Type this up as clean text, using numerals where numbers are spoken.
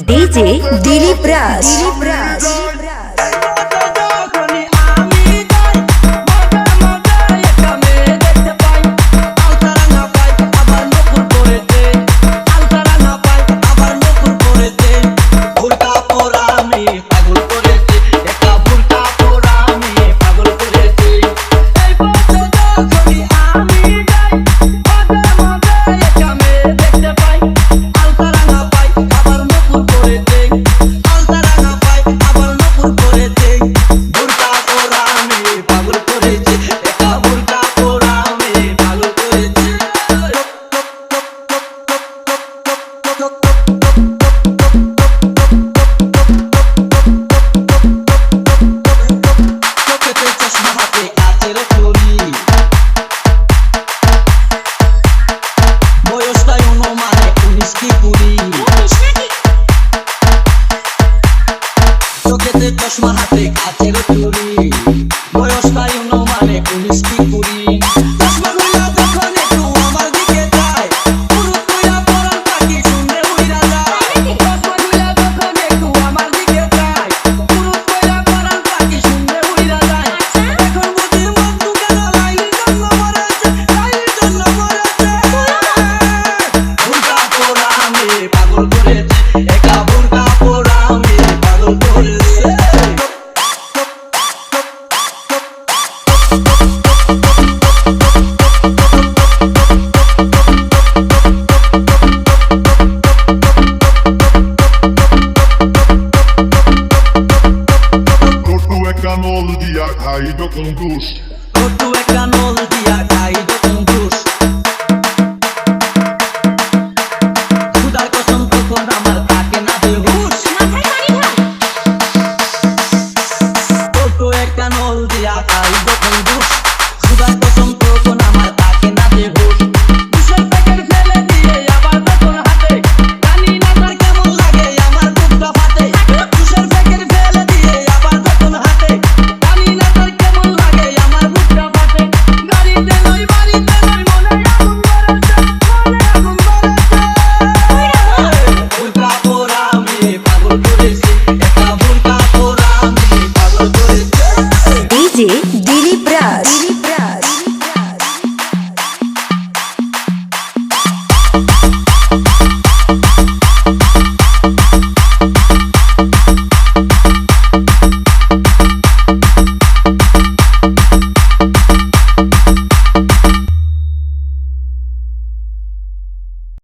DJ Dilip Raj. চশমা হাতে কাচের চুড়ি বয়সটাই মানে 19 কি 20 চশমা খুলে যখন একটু আমার দিকে যায় পুরো তুইয়া পরান পাখি শুনলে উইরা যায় চশমা খুলে যখন একটু আমার দিকে যায় পুরো তুইয়া পরান পাখি শুনলে উইরা যায় এখন বুঝি মন দুগানা লাইলির জন্য মরেছে বুরকা পরা আমি পাগল করেছে একা বুরকা পরা আমি পাগল করেছে Nol dia caído com dos. Outro é canol dia caído com dos. Khudar kosam tokhon amar থাকে না বেহুশ মাথায় পানি ঢাল outro é canol dia caído com dos. Khudar kosam tokhon amar থাকে না বেহুশ দুশোর প্যাকেট ফেলে দিয়ে আবার তখন হাতে জানি না তার কেমন লাগে আমার বুকটা ফাটে দুশোর প্যাকেট ফেলে দিয়ে আবার তখন হাতে DJ Dilip Raj.